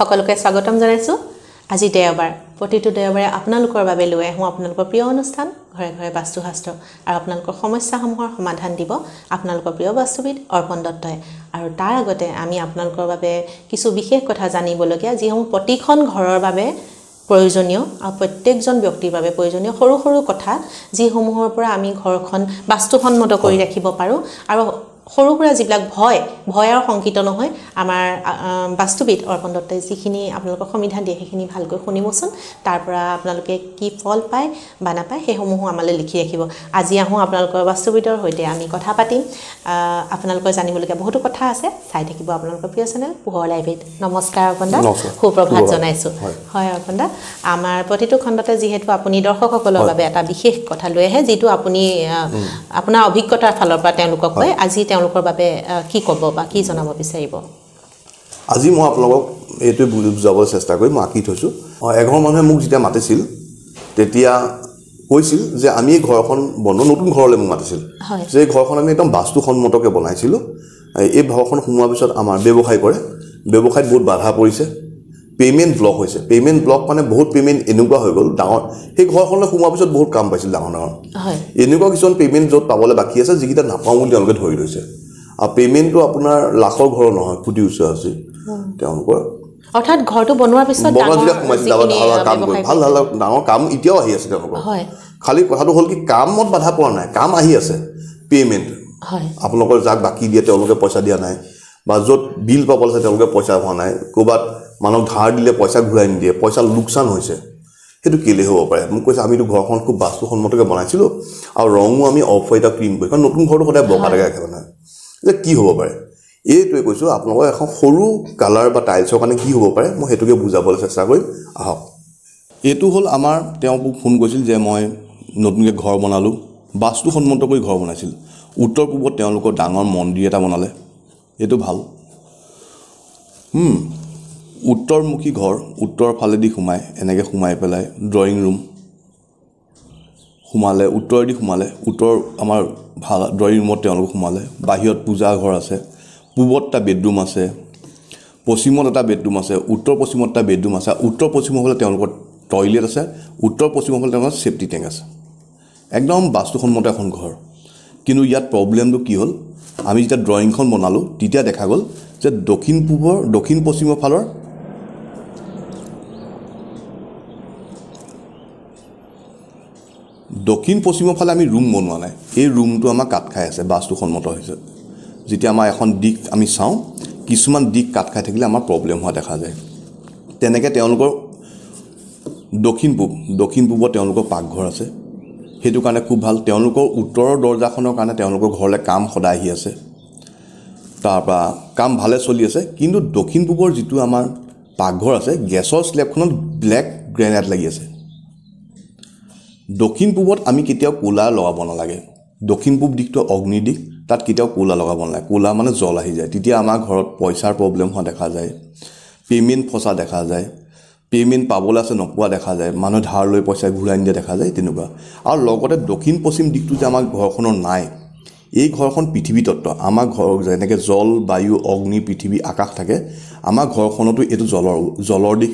সকলোকে স্বাগতম জনাইছো আজি দেওবাৰ প্ৰতিটো দেওবাৰে আপোনালোকৰ বাবে লৈ আহোঁ আপোনালোকৰ প্ৰিয় অনুষ্ঠান ঘৰে ঘৰে বাস্তুশাস্ত্ৰ আৰু আপোনালোকৰ সমস্যাসমূহৰ সমাধান দিব আপোনালোকৰ প্ৰিয় বাস্তুবিদ অৰ্পণ দত্তই আৰু তাৰ আগতে আমি আপোনালোকৰ বাবে কিছু বিশেষ কথা জানিবলগীয়া যিসমূহ প্ৰতিখন ঘৰৰ বাবে প্ৰয়োজনীয় আৰু প্ৰত্যেকজন ব্যক্তিৰ বাবে প্ৰয়োজনীয় সৰু সৰু কথা যিসমূহৰ পৰা আমি ঘৰখন বাস্তুসন্মত কৰি ৰাখিব পাৰোঁ আৰু সৰু সুৰা যিবিলাক ভয় আৰু সংকিত নহয় আমাৰ বাস্তুবিদ অৰ্পণ দত্তই যিখিনি আপোনালোকক সমিধান দিয়ে সেইখিনি ভালকৈ শুনিবচোন তাৰ পৰা আপোনালোকে কি ফল পায় বা নাপায় সেইসমূহ আমালৈ লিখি ৰাখিব আজি আহোঁ আপোনালোকৰ বাস্তুবিদৰ সৈতে আমি কথা পাতিম আপোনালোকৰ জানিবলগীয়া বহুতো কথা আছে চাই থাকিব আপোনালোকৰ প্ৰিয় চেনেল পোহৰ লাইভত নমস্কাৰ অৰ্পণ দা সুপ্ৰভাত জনাইছো হয় অৰ্পণ দা আমাৰ প্ৰতিটো খণ্ডতে যিহেতু আপুনি দৰ্শকসকলৰ বাবে এটা বিশেষ কথা লৈ আহে যিটো আপুনি আপোনাৰ অভিজ্ঞতাৰ ফালৰ পৰা তেওঁলোকক কয় আজি তেওঁলোকৰ বাবে কি ক'ব বা কি জনাব বিচাৰিব আজি মই আপোনালোকক এইটো বুজাবলৈ চেষ্টা কৰিম মই আঁকি থৈছোঁ এঘৰ মানুহে মোক যেতিয়া মাতিছিল তেতিয়া কৈছিল যে আমি এই ঘৰখন নতুন ঘৰলৈ মোক মাতিছিল যে এই ঘৰখন আমি একদম বাস্তুসন্মতকৈ বনাইছিলোঁ এই ঘৰখন সোমোৱাৰ পিছত আমাৰ ব্যৱসায় কৰে ব্যৱসায়ত বহুত বাধা পৰিছে পে'মেণ্ট ব্লক হৈছে পে'মেণ্ট ব্লক মানে বহুত পে'মেণ্ট এনেকুৱা হৈ গ'ল ডাঙৰ সেই ঘৰখনলৈ সোমোৱাৰ পিছত বহুত কাম পাইছিল ডাঙৰ এনেকুৱা কিছুমান পে'মেণ্ট য'ত পাবলৈ বাকী আছে যিকেইটা নাপাওঁ বুলি তেওঁলোকে ধৰি লৈছে আৰু পে'মেণ্টটো আপোনাৰ লাখৰ ঘৰৰ নহয় কোটি ওচৰ আছে তেওঁলোকৰ অৰ্থাৎ ঘৰটো বনোৱাৰ পিছত যেতিয়া সোমাইছিল কাম কৰি ভাল ভাল ডাঙৰ কাম এতিয়াও আহি আছে তেওঁলোকৰ খালি কথাটো হ'ল কি কামত বাধা পৰা নাই কাম আহি আছে পে'মেণ্ট আপোনালোকৰ যাক বাকী দিয়ে তেওঁলোকে পইচা দিয়া নাই বা য'ত বিল পাবলৈ আছে তেওঁলোকে পইচা হোৱা নাই ক'ৰবাত মানুহক ধাৰ দিলে পইচা ঘূৰাই নিদিয়ে পইচা লোকচান হৈছে সেইটো কেলে হ'ব পাৰে মোক কৈছে আমিতো ঘৰখন খুব বাস্তুসন্মতকৈ বনাইছিলোঁ আৰু ৰঙো আমি অফ হোৱাইট আৰু ক্ৰীম কৰি কাৰণ নতুন ঘৰটো সদায় বগা লাগে ৰাখে মানে যে কি হ'ব পাৰে এইটোৱে কৈছোঁ আপোনালোকৰ এখন সৰু কালাৰ বা টাইলছৰ কাৰণে কি হ'ব পাৰে মই সেইটোকে বুজাবলৈ চেষ্টা কৰিম আহক এইটো হ'ল আমাৰ তেওঁ মোক ফোন কৰিছিল যে মই নতুনকৈ ঘৰ বনালোঁ বাস্তুসন্মত কৰি ঘৰ বনাইছিল উত্তৰ পূবত তেওঁলোকৰ ডাঙৰ মন্দিৰ এটা বনালে এইটো ভাল উত্তৰমুখী ঘৰ উত্তৰ ফালেদি সোমাই এনেকৈ সোমাই পেলাই ড্ৰয়িং ৰুম সোমালে উত্তৰেদি সোমালে উত্তৰ আমাৰ ভাল ড্ৰয়িং ৰুমত তেওঁলোক সোমালে বাহিৰত পূজা ঘৰ আছে পূবত এটা বেডৰুম আছে পশ্চিমত এটা বেডৰুম আছে উত্তৰ পশ্চিমত এটা বেডৰুম আছে উত্তৰ পশ্চিমৰ ফালে তেওঁলোকৰ টয়লেট আছে উত্তৰ পশ্চিমৰ ফালে তেওঁলোকৰ ছেফটি টেংক আছে একদম বাস্তুসন্মত এখন ঘৰ কিন্তু ইয়াত প্ৰব্লেমটো কি হ'ল আমি যেতিয়া ড্ৰয়িংখন বনালোঁ তেতিয়া দেখা গ'ল যে দক্ষিণ পশ্চিমৰ ফালৰ দক্ষিণ পশ্চিমৰ ফালে আমি ৰুম বনোৱা নাই এই ৰুমটো আমাৰ কাট খাই আছে বাস্তুসন্মত হৈছে যেতিয়া আমাৰ এখন দিশ আমি চাওঁ কিছুমান দিশ কাট খাই থাকিলে আমাৰ প্ৰব্লেম হোৱা দেখা যায় তেনেকৈ তেওঁলোকৰ দক্ষিণ পূবত তেওঁলোকৰ পাকঘৰ আছে সেইটো কাৰণে খুব ভাল তেওঁলোকৰ উত্তৰৰ দৰ্জাখনৰ কাৰণে তেওঁলোকৰ ঘৰলৈ কাম সদায় আহি আছে তাৰপৰা কাম ভালে চলি আছে কিন্তু দক্ষিণ পূবৰ যিটো আমাৰ পাকঘৰ আছে গেছৰ স্লেবখনত ব্লেক গ্ৰেনাইট লাগি আছে দক্ষিণ পূবত আমি কেতিয়াও ক'লা লগাব নালাগে দক্ষিণ পূব দিশটো অগ্নি দিশ তাত কেতিয়াও ক'লা লগাব নালাগে ক'লা মানে জল আহি যায় তেতিয়া আমাৰ ঘৰত পইচাৰ প্ৰব্লেম হোৱা দেখা যায় পে'মেণ্ট ফচা দেখা যায় পে'মেণ্ট পাবলৈ আছে নোপোৱা দেখা যায় মানুহে ধাৰ লৈ পইচা ঘূৰাই নিদিয়া দেখা যায় তেনেকুৱা আৰু লগতে দক্ষিণ পশ্চিম দিশটো যে আমাৰ ঘৰখনৰ নাই এই ঘৰখন পৃথিৱী তত্ত্ব আমাৰ ঘৰ যেনেকৈ জল বায়ু অগ্নি পৃথিৱী আকাশ থাকে আমাৰ ঘৰখনতো এইটো জলৰ দিশ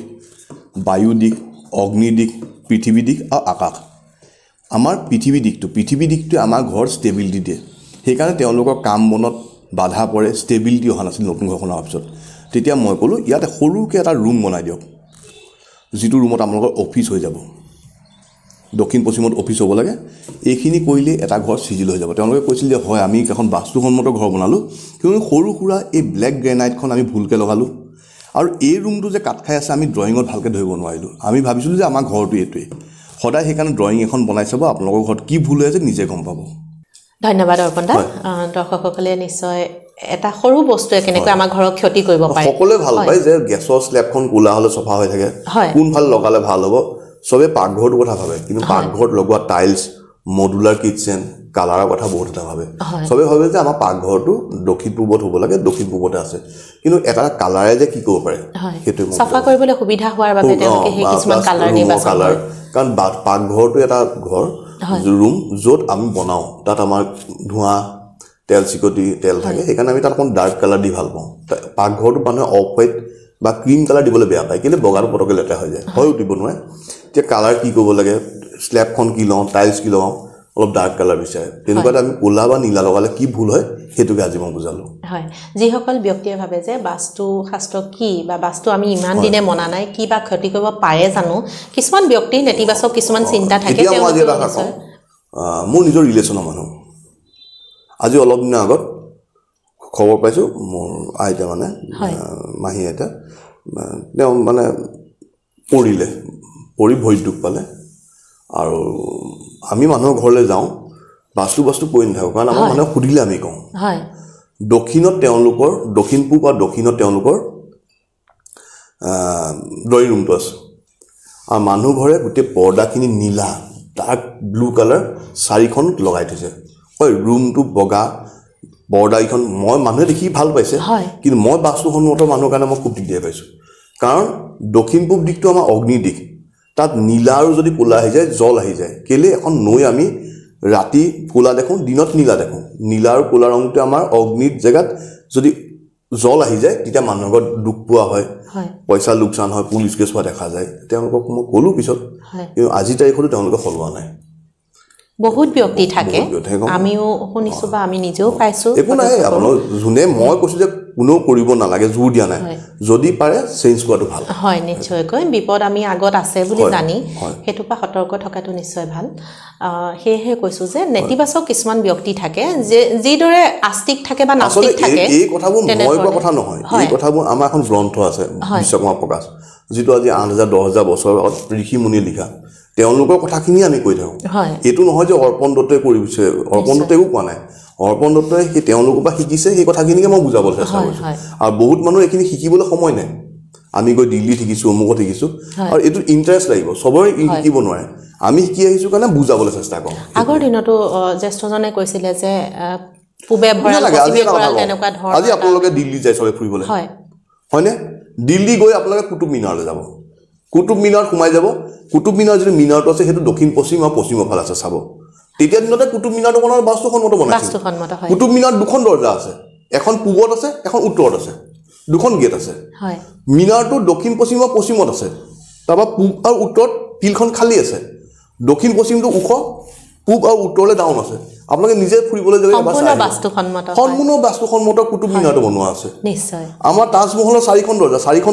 বায়ু দিশ অগ্নি দিশ পৃথিৱী দিশ আৰু আকাশ আমাৰ পৃথিৱী দিশটোৱে আমাৰ ঘৰ ষ্টেবিলিটি দিয়ে সেইকাৰণে তেওঁলোকৰ কাম বনত বাধা পৰে ষ্টেবিলিটি অহা নাছিল নতুন ঘৰখন অহাৰ পিছত তেতিয়া মই ক'লোঁ ইয়াতে সৰুকৈ এটা ৰুম বনাই দিয়ক যিটো ৰুমত আপোনালোকৰ অফিচ হৈ যাব দক্ষিণ পশ্চিমত অফিচ হ'ব লাগে এইখিনি কৰিলে এটা ঘৰ চিজিল হৈ যাব তেওঁলোকে কৈছিল যে হয় আমি এখন বাস্তুসন্মত ঘৰ বনালোঁ কিন্তু সৰু সুৰা এই ব্লেক গ্ৰেনাইটখন আমি ভুলকৈ লগালোঁ আৰু এই ৰুমটো যে কাট খাই আছে আমি ড্ৰয়িঙত ভালকৈ ধৰিব নোৱাৰিলোঁ আমি ভাবিছিলোঁ যে আমাৰ ঘৰটো এইটোৱে সদায় সেইকাৰণে ড্ৰয়িং এখন বনাই চাব আপোনালোকৰ ঘৰত কি ভুল হৈ আছে নিজে গম পাব ধন্যবাদ অৰ্পণ দা দৰ্শকসকলে নিশ্চয় এটা সৰু বস্তুৱে কেনেকৈ আমাৰ ঘৰক ক্ষতি কৰিব পাৰে সকলোৱে ভাল পায় যে গেছৰ স্লেবখন ক'লা হ'লে চফা হৈ থাকে কোনফালে লগালে ভাল হ'ব চবে পাকঘৰটোৰ কথা ভাবে কিন্তু পাকঘৰত লগোৱা টাইলছ মডুলাৰ কিটচেন কালাৰৰ কথা বহুত এটা ভাবে চবে ভাবে যে আমাৰ পাকঘৰটো দক্ষিণ পূবত হ'ব লাগে দক্ষিণ পূবতে আছে কিন্তু এটা কালাৰে যে কি কৰিব পাৰে সেইটো চাফা কৰিবলৈ সুবিধা হোৱাৰ বাবে তেওঁলোকে সেই কিছুমান কালাৰ নিৰ্বাচন কৰে কাৰণ পাকঘৰটো এটা ঘৰ ৰুম য'ত আমি বনাওঁ তাত আমাৰ ধোঁৱা তেল চিকটি তেল থাকে সেইকাৰণে আমি তাত অকণ ডাৰ্ক কালাৰ দি ভাল পাওঁ পাকঘৰটো মানুহে অফ হোৱাইট বা ক্ৰীম কালাৰ দিবলৈ বেয়া পায় কিন্তু বগাটো পটককৈ লেতেৰা হৈ যায় হয় উঠিব নোৱাৰে তেতিয়া কালাৰ কি কৰিব লাগে স্লেবখন কি লওঁ টাইলছ কি লওঁ অলপ ডাৰ্ক কালাৰ বিচাৰে তেনেকুৱাতে আমি ক'লা বা নীলা লগালে কি ভুল হয় সেইটোকে আজি মই বুজালোঁ হয় যিসকল ব্যক্তিয়ে ভাবে যে বাস্তু শাস্ত্ৰ কি বা বাস্তু আমি ইমান দিনে মনা নাই কি বা ক্ষতি কৰিব পাৰে জানো কিছুমান ব্যক্তি নেতিবাচক কিছুমান চিন্তা থাকে মোৰ নিজৰ ৰিলেশ্যনৰ মানুহ আজি অলপ দিনৰ আগত খবৰ পাইছোঁ মোৰ আইতা মানে মাহী আইতা তেওঁ মানে পৰি ভৰিত দুখ পালে আৰু আমি মানুহৰ ঘৰলৈ যাওঁ বাস্তু পৰি নাথাকোঁ কাৰণ আমাৰ মানুহে সুধিলে আমি কওঁ দক্ষিণত তেওঁলোকৰ দক্ষিণ পূব আৰু দক্ষিণত তেওঁলোকৰ ড্ৰয়িং ৰুমটো আছে আৰু মানুহ ঘৰে গোটেই পৰ্দাখিনি নীলা ডাৰ্ক ব্লু কালাৰ চাৰিখন লগাই থৈছে হয় ৰুমটো বগা পৰ্দাকেইখন মই মানুহে দেখি ভাল পাইছে কিন্তু মই বাস্তুসন্মত মানুহৰ কাৰণে মই খুব দিগদাৰ পাইছোঁ কাৰণ দক্ষিণ পূব দিশটো আমাৰ অগ্নিৰ দিশ তাত নীলা আৰু যদি ক'লা আহি যায় জল আহি যায় কেলে এখন নৈ আমি ৰাতি ক'লা দেখোঁ দিনত নীলা দেখোঁ নীলা আৰু ক'লা ৰংটো আমাৰ অগ্নিৰ জেগাত যদি জল আহি যায় তেতিয়া মানুহৰ ঘৰত দুখ পোৱা হয় পইচা লোকচান হয় পুলিচ কেছ হোৱা দেখা যায় তেওঁলোকক মই ক'লোঁ পিছত কিন্তু আজিৰ তাৰিখতো তেওঁলোকে সলোৱা নাই বহুত ব্যক্তি থাকে আমিও শুনিছোঁ বা আমি নিজেও পাইছোঁ একো নাই আপোনাৰ যোনে মই কৈছোঁ যে কোনেও কৰিব নালাগে জোৰ দিয়া নাই যদি পাৰে চেঞ্জ কৰাটো ভাল হয় নিশ্চয়কৈ বিপদ আমি আগত আছে বুলি জানি সেইটোৰ পৰা সতৰ্ক থকাটো নিশ্চয় ভাল সেয়েহে কৈছোঁ যে নেতিবাচক কিছুমান ব্যক্তি থাকে যে যিদৰে আস্তিক থাকে বা নাস্তিক থাকে এই কথাবোৰ মই কোৱা কথা নহয় এই কথাবোৰ আমাৰ এখন গ্ৰন্থ আছে বিশ্বকৰ্মা প্ৰকাশ যিটো আজি 8,000-10,000 বছৰ ঋষি মুনিয়ে লিখা তেওঁলোকৰ কথাখিনি আমি কৈ থাকোঁ এইটো নহয় যে অৰ্পণ দত্তই কৰিছে অৰ্পণ দত্তই একো কোৱা নাই অৰ্পণ দত্তই সেই তেওঁলোকৰ পৰা শিকিছে সেই কথাখিনিকে মই বুজাবলৈ চেষ্টা কৰিছোঁ আৰু বহুত মানুহ এইখিনি শিকিবলৈ সময় নাই আমি গৈ দিল্লীত শিকিছোঁ অমুকত শিকিছোঁ আৰু এইটো ইণ্টাৰেষ্ট লাগিব চবৰে শিকিব নোৱাৰে আমি শিকি আহিছোঁ কাৰণে বুজাবলৈ চেষ্টা কৰোঁ আগৰ দিনতো জ্যেষ্ঠজনে কৈছিলে যে পূবে ভঁৰাল পশ্চিমে ভঁৰাল তেনেকুৱা ধৰণৰ আজি আপোনালোকে দিল্লী যায় চবে ফুৰিবলৈ হয়নে দিল্লী গৈ আপোনালোকে কুটুব মিনাৰলৈ যাব কুটুব মিনাৰত সোমাই যাব কুটুব মিনাৰ যিটো মিনাৰটো আছে সেইটো দক্ষিণ পশ্চিম আৰু পশ্চিমৰ ফালে আছে চাব তেতিয়া দিনতে কুটুব মিনাৰটো বনোৱাৰ বাস্তুসন্মত বনাইছে কুটুব মিনাৰত দুখন দৰ্জা আছে এখন পূবত আছে এখন উত্তৰত আছে দুখন গেট আছে মিনাৰটো দক্ষিণ পশ্চিম আৰু পশ্চিমত আছে তাৰপৰা পূব আৰু উত্তৰত ফিল্ডখন খালী আছে দক্ষিণ পশ্চিমটো ওখ পূব আৰু উত্তৰলৈ ডাউন আছে আপোনালোকে নিজে ফুৰিবলৈ যাব সম্পূৰ্ণ বাস্তুসন্মত কুটুব মিনাৰটো বনোৱা আছে নিশ্চয় আমাৰ তাজমহলৰ চাৰিখন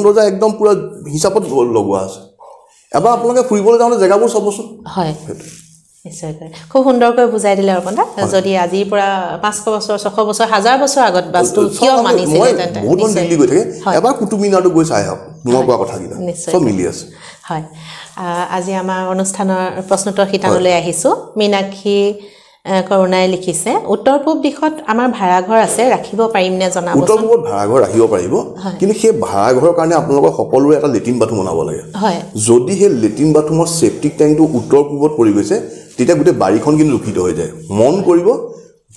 দৰ্জা একদম পুৰা হিচাপত লগোৱা আছে এবাৰ আপোনালোকে ফুৰিবলৈ যাওঁতে জেগাবোৰ চাবচোন হয় নিশ্চয়কৈ খুব সুন্দৰকৈ বুজাই দিলে অৰ্পণদা যদি আজিৰ পৰা 500 বছৰ 600 বছৰ 1000 বছৰ আগত বাস্তু কিয় মানিছিলে তেন্তে বহুত দিল্লী গৈ থাকে এবাৰ কুটুব মিনাৰটো গৈ চাই আহক মই কোৱা কথাকেইটা চব মিলি আছে হয় আজি আমাৰ অনুষ্ঠানৰ প্ৰশ্নোত্তৰ শিতানলৈ আহিছোঁ মীনাক্ষী কৰুণাই লিখিছে উত্তৰ পূব দিশত আমাৰ ভাড়াঘৰ আছে ৰাখিব পাৰিম নে জনাবচোন উত্তৰ পূবত ভাড়াঘৰ ৰাখিব পাৰিব কিন্তু সেই ভাড়াঘৰৰ কাৰণে আপোনালোকৰ সকলোৰে এটা লেট্ৰিন বাথৰুম বনাব লাগে যদি সেই লেট্ৰিন বাথৰুমৰ চেপ্টিক টেংকটো উত্তৰ পূবত পৰি গৈছে তেতিয়া গোটেই বাৰীখন কিন্তু লুকিত হৈ যায় মন কৰিব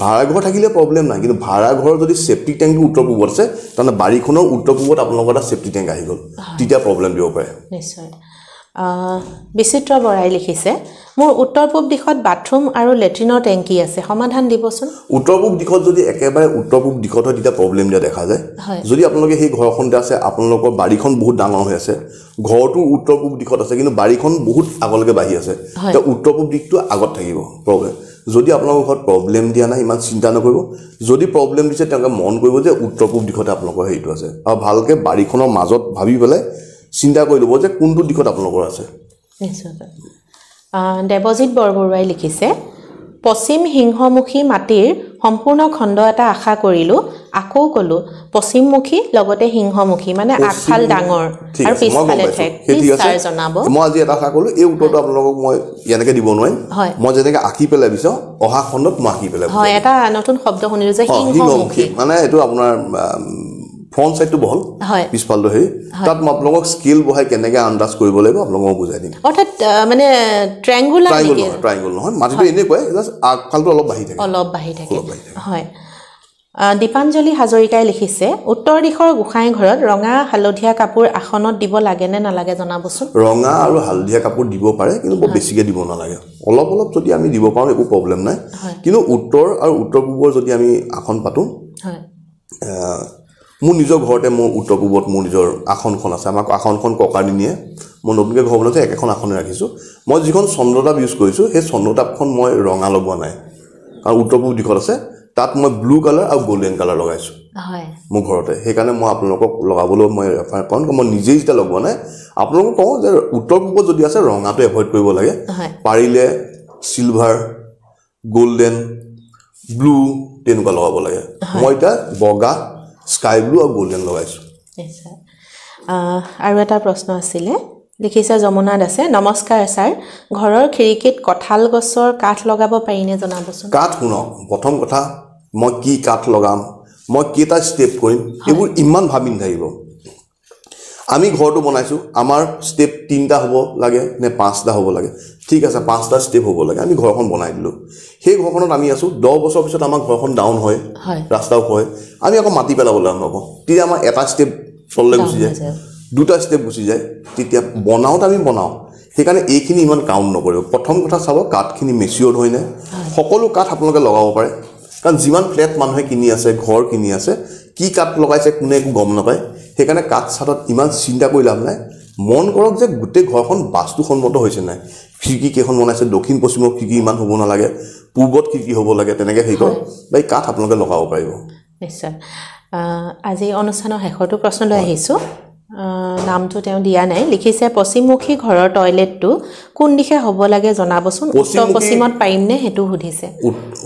ভাড়াঘৰ থাকিলে প্ৰব্লেম নাই কিন্তু ভাড়াঘৰৰ যদি চেপ্টিক টেংকটো উত্তৰ পূবত আছে তাৰমানে বাৰীখনৰ উত্তৰ পূবত আপোনালোকৰ এটা চেপ্টিক টেংক আহি গ'ল তেতিয়া প্ৰব্লেম দিব পাৰে নিশ্চয় বিচিত্ৰ বৰাই লিখিছে মোৰ উত্তৰ পূব দিশত বাথৰুম আৰু লেট্ৰিনৰ টেংকি আছে সমাধান দিবচোন উত্তৰ পূব দিশত যদি একেবাৰে উত্তৰ পূব দিশত হয় তেতিয়া প্ৰব্লেম দিয়া দেখা যায় যদি আপোনালোকে সেই ঘৰখনতে আছে আপোনালোকৰ বাৰীখন বহুত ডাঙৰ হৈ আছে ঘৰটো উত্তৰ পূব দিশত আছে কিন্তু বাৰীখন বহুত আগলৈকে বাঢ়ি আছে তেতিয়া উত্তৰ পূব দিশটো আগত থাকিব প্ৰব্লেম যদি আপোনালোকৰ ঘৰত প্ৰব্লেম দিয়া নাই ইমান চিন্তা নকৰিব যদি প্ৰব্লেম দিছে তেওঁলোকে মন কৰিব যে উত্তৰ পূব দিশতে আপোনালোকৰ হেৰিটো আছে আৰু ভালকৈ বাৰীখনৰ মাজত ভাবি পেলাই চিন্তা কৰি ল'ব যে কোনটো দিশত আপোনালোকৰ আছে নিশ্চয়কৈ দেৱজিৎ বৰবৰুৱাই লিখিছে পশ্চিম সিংহমুখী মাটিৰ সম্পূৰ্ণ খণ্ড এটা আশা কৰিলোঁ আকৌ ক'লোঁ পশ্চিমমুখী লগতে সিংহমুখী মানে আগফাল ডাঙৰ আৰু পিছফালে ঠেক জনাব মই আজি এটা আশা কৰিলোঁ এই উত্তৰটো আপোনালোকক মই এনেকৈ দিব নোৱাৰিম মই যেনেকৈ আঁকি পেলাই বিচাৰোঁ অহা খণ্ডত মই আঁকি পেলাই হয় এটা নতুন শব্দ শুনিলোঁ যে সিংহমুখী মানে এইটো আপোনাৰ ফ্ৰণ্ট সাইডটো বহল পিছফালটো হেৰি তাত মই আপোনালোকক স্কেল বহাই কেনেকৈ আন্দাজ কৰিব লাগিব আপোনালোকক বুজাই দিম অৰ্থাৎ মানে ট্ৰাইংগল নহয় মাটিটো এনেকুৱাই জাষ্ট আগফালটো অলপ বাঢ়ি থাকে হয় দীপাঞ্জলি হাজৰিকাই লিখিছে উত্তৰ দিশৰ গোসাঁই ঘৰত ৰঙা হালধীয়া কাপোৰ আসনত দিব লাগে নে নালাগে জনাবচোন ৰঙা আৰু হালধীয়া কাপোৰ দিব পাৰে কিন্তু বৰ বেছিকৈ দিব নালাগে অলপ অলপ যদি আমি দিব পাৰোঁ একো প্ৰব্লেম নাই কিন্তু উত্তৰ আৰু উত্তৰ পূবৰ যদি আমি আসন পাতোঁ মোৰ নিজৰ ঘৰতে মোৰ উত্তৰ পূবত মোৰ নিজৰ আসনখন আছে আমাক আসনখন ককাদিনীয়ে মই নতুনকৈ ঘৰ বনাওঁতে একেখন আসনে ৰাখিছোঁ মই যিখন চন্দ্ৰতাপ ইউজ কৰিছোঁ সেই চন্দ্ৰতাপখন মই ৰঙা লগোৱা নাই কাৰণ উত্তৰ পূব দিশত আছে তাত মই ব্লু কালাৰ আৰু গোল্ডেন কালাৰ লগাইছোঁ হয় মোৰ ঘৰতে সেইকাৰণে মই আপোনালোকক লগাবলৈ মই ৰেফাৰ কাৰণ মই নিজেই যেতিয়া লগোৱা নাই আপোনালোকক কওঁ যে উত্তৰ পূবত যদি আছে ৰঙাটো এভইড কৰিব লাগে পাৰিলে চিলভাৰ গোল্ডেন ব্লু তেনেকুৱা লগাব লাগে মই এতিয়া বগা স্কাই ব্লু আৰু গোল্ডেন লগাইছোঁ নিশ্চয় আৰু এটা প্ৰশ্ন আছিলে লিখিছে যমুনা দাসে নমস্কাৰ ছাৰ ঘৰৰ খিৰিকীত কঁঠাল গছৰ কাঠ লগাব পাৰিনে জনাবচোন কাঠ শুনক প্ৰথম কথা মই কি কাঠ লগাম মই কেইটা ষ্টেপ কৰিম এইবোৰ ইমান ভাবি নাথাকিব আমি ঘৰটো বনাইছোঁ আমাৰ ষ্টেপ 3টা হ'ব লাগে নে 5টা হ'ব লাগে ঠিক আছে 5টা ষ্টেপ হ'ব লাগে আমি ঘৰখন বনাই দিলোঁ সেই ঘৰখনত আমি আছোঁ 10 বছৰ পিছত আমাৰ ঘৰখন ডাউন হয় ৰাস্তাও হয় আমি আকৌ মাটি পেলাবলৈ আৰম্ভ কৰোঁ তেতিয়া আমাৰ এটা ষ্টেপ চললৈ গুচি যায় 2টা ষ্টেপ গুচি যায় তেতিয়া বনাওঁতে আমি বনাওঁ সেইকাৰণে এইখিনি ইমান কাউণ্ট নকৰিব প্ৰথম কথা চাব কাঠখিনি মেচিয়ৰ্ড হয়নে সকলো কাঠ আপোনালোকে লগাব পাৰে কাৰণ যিমান ফ্লেট মানুহে কিনি আছে ঘৰ কিনি আছে কি কাঠ লগাইছে কোনে একো গম নাপায় সেইকাৰণে কাঠ চাটত ইমান চিন্তা কৰি লাভ নাই মন কৰক যে গোটেই ঘৰখন বাস্তুসন্মত হৈছে নাই খিৰিকী কেইখন বনাইছে দক্ষিণ পশ্চিমত খিৰিকী ইমান হ'ব নালাগে পূবত খিৰিকী হ'ব লাগে তেনেকৈ সেই কৰক বা এই কাঠ আপোনালোকে লগাব পাৰিব নিশ্চয় আজি অনুষ্ঠানৰ শেষৰটো প্ৰশ্নলৈ আহিছোঁ নামটো তেওঁ দিয়া নাই লিখিছে পশ্চিমমুখী ঘৰৰ টয়লেটটো কোন দিশে হ'ব লাগে জনাবচোন উত্তৰ পশ্চিমত পাৰিমনে সেইটো সুধিছে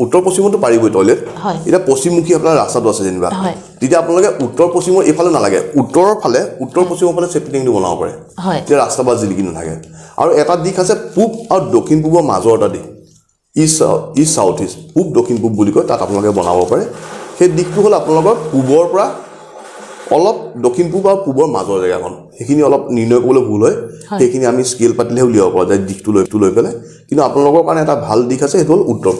উত্তৰ পশ্চিমতো পাৰিবই টয়লেট এতিয়া পশ্চিমমুখী আপোনাৰ ৰাস্তাটো আছে যেনিবা তেতিয়া আপোনালোকে উত্তৰ পশ্চিমৰ এইফালে নালাগে উত্তৰৰ ফালে উত্তৰ পশ্চিমৰ ফালে চেফটি টেংকটো বনাব পাৰে তেতিয়া ৰাস্তা বা জিলিকি নাথাকে আৰু এটা দিশ আছে পূব আৰু দক্ষিণ পূবৰ মাজৰ এটা দিশ ইষ্ট চাউথ ইষ্ট পূব দক্ষিণ পূব বুলি কয় তাত আপোনালোকে বনাব পাৰে সেই দিশটো হ'ল আপোনালোকৰ পূবৰ পৰা অলপ দক্ষিণ পূব আৰু পূবৰ মাজৰ জেগাখন সেইখিনি অলপ নিৰ্ণয় কৰিবলৈ ভুল হয় সেইখিনি আমি স্কেল পাতিলেহে উলিয়াব পৰা যায় দিশটো লৈ পেলাই কিন্তু আপোনালোকৰ কাৰণে এটা ভাল দিশ আছে সেইটো হ'ল উত্তৰ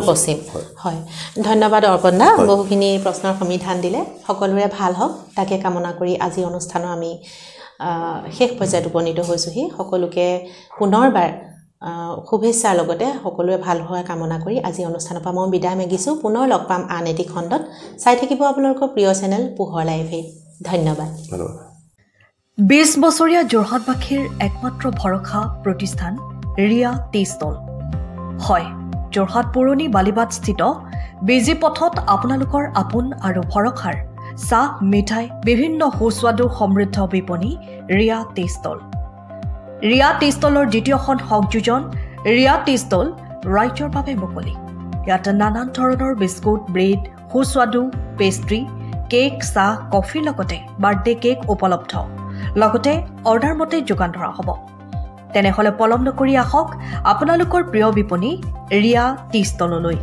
পশ্চিম হয় ধন্যবাদ অৰ্পণ দা বহুখিনি প্ৰশ্নৰ সমাধান দিলে সকলোৰে ভাল হওক তাকে কামনা কৰি আজি অনুষ্ঠানৰ আমি শেষ পৰ্যায়ত উপনীত হৈছোঁহি সকলোকে পুনৰবাৰ শুভেচ্ছাৰ লগতে সকলোৱে ভাল হোৱাৰ কামনা কৰি আজি অনুষ্ঠানৰ পৰা মই বিদায় মাগিছোঁ পুনৰ লগ পাম আন এটি খণ্ডত চাই থাকিব আপোনালোকৰ প্ৰিয় চেনেল পোহৰ লাইভে ধন্যবাদ 20 বছৰীয়া যোৰহাটবাসীৰ একমাত্ৰ ভৰসা প্ৰতিষ্ঠান ৰিয়া টি ষ্টল হয় যোৰহাট পুৰণি বালিবাট স্থিত বিজি পথত আপোনালোকৰ আপোন আৰু ভৰসাৰ চাহ মিঠাই বিভিন্ন সুস্বাদু সমৃদ্ধ বিপণী Riya tea stall Riya tea ষ্টলৰ দ্বিতীয়খন সংযোজন ৰিয়া টি ষ্টল ৰাইজৰ বাবে মুকলি ইয়াত নানান ধৰণৰ বিস্কুট ব্ৰেড সুস্বাদু পেষ্ট্ৰি কেক চাহ কফিৰ লগতে বাৰ্থডে কেক উপলব্ধ লগতে অৰ্ডাৰ মতে যোগান ধৰা হ'ব তেনেহ'লে পলম নকৰি আহক আপোনালোকৰ প্ৰিয় বিপণী ৰিয়া টি ষ্টললৈ